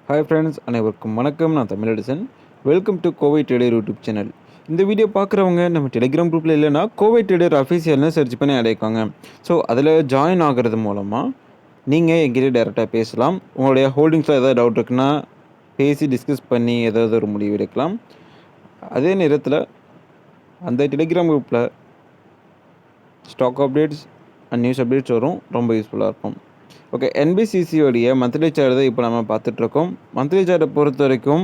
Hi friends, அனைவருக்கும் வணக்கம். நான் Tamil Edison. Welcome to Kovai trader YouTube channel. இந்த வீடியோ பார்க்குறவங்க நம்ம டெலிகிராம் குரூப்பில் இல்லைன்னா கோவை ட்ரேடர் அஃபீஷியல்னு சர்ச் பண்ணி அடைக்காங்க. ஸோ அதில் ஜாயின் ஆகிறது மூலமாக நீங்கள் எங்கிட்ட டேரெக்டாக பேசலாம். உங்களுடைய ஹோல்டிங்ஸில் ஏதாவது டவுட் இருக்குன்னா பேசி டிஸ்கஸ் பண்ணி ஏதாவது ஒரு முடிவு எடுக்கலாம். அதே நேரத்தில் அந்த டெலிகிராம் குரூப்பில் stock updates and news updates வரும். ரொம்ப யூஸ்ஃபுல்லாக இருக்கும். ஓகே, என்பிசிசியோடைய மந்த்லி சார்ட் தான் இப்போ நம்ம பார்த்துட்ருக்கோம். மந்த்லி சார்ட்டை பொறுத்த வரைக்கும்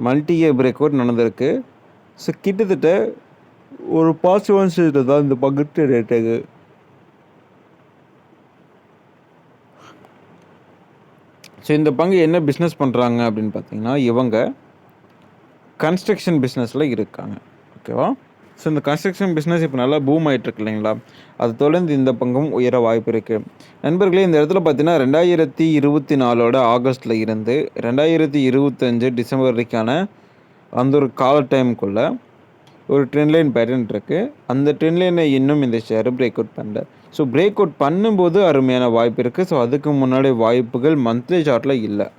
மல்டி இயர் பிரேக் அவுட் நடந்திருக்கு. ஸோ கிட்டத்தட்ட ஒரு பாசிட்டிவான ஸ்டேஜில் தான் இந்த பங்கு ரேட்டுக்கு. ஸோ இந்த பங்கு என்ன பிஸ்னஸ் பண்ணுறாங்க அப்படின்னு பார்த்தீங்கன்னா, இவங்க கன்ஸ்ட்ரக்ஷன் பிஸ்னஸில் இருக்காங்க. ஓகேவா? ஸோ இந்த கன்ஸ்ட்ரக்ஷன் பிஸ்னஸ் இப்போ நல்லா பூம் ஆகிட்டுருக்கு இல்லைங்களா? அது தொடர்ந்து இந்த பங்கும் உயர வாய்ப்பு இருக்குது. நண்பர்களே, இந்த இடத்துல பார்த்தீங்கன்னா 2024 ஆகஸ்ட்டில் இருந்து 2025 டிசம்பர் வரைக்கான அந்த ஒரு கால டைமுக்குள்ளே ஒரு ட்ரெண்ட் லைன் பேட்டர்ன் இருக்குது. அந்த ட்ரெண்ட் லைனை இன்னும் இந்த ஷேரை பிரேக் அவுட் பண்ணல. ஸோ பிரேக் அவுட் பண்ணும்போது அருமையான வாய்ப்பு இருக்குது. ஸோ அதுக்கு முன்னாடி வாய்ப்புகள் மந்த்லி சார்ட்டில் இல்லை.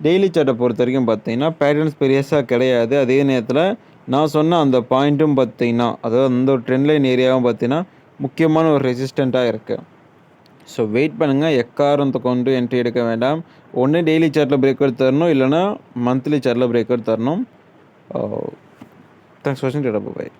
டெய்லி சார்ட்டை பொறுத்த வரைக்கும் பார்த்தீங்கன்னா பேட்டர்ன்ஸ் பெருசாக கிடையாது. அதே நேரத்தில் நான் சொன்ன அந்த பாயிண்ட்டும் பார்த்தீங்கன்னா, அதாவது அந்த ஒரு ட்ரெண்ட் லைன் ஏரியாவும் பார்த்தீங்கன்னா முக்கியமான ஒரு ரெசிஸ்டண்ட்டாக இருக்குது. ஸோ வெயிட் பண்ணுங்கள். எக்காரணத்தை கொண்டு என்ட்ரி எடுக்க வேண்டாம். ஒன்று டெய்லி சார்ட்டில் பிரேக் அவுட் தரணும், இல்லைனா மந்த்லி சார்ட்டில் பிரேக் அவுட் தரணும். தேங்க்ஸ் ஃபார் வாட்சிங். பாய்.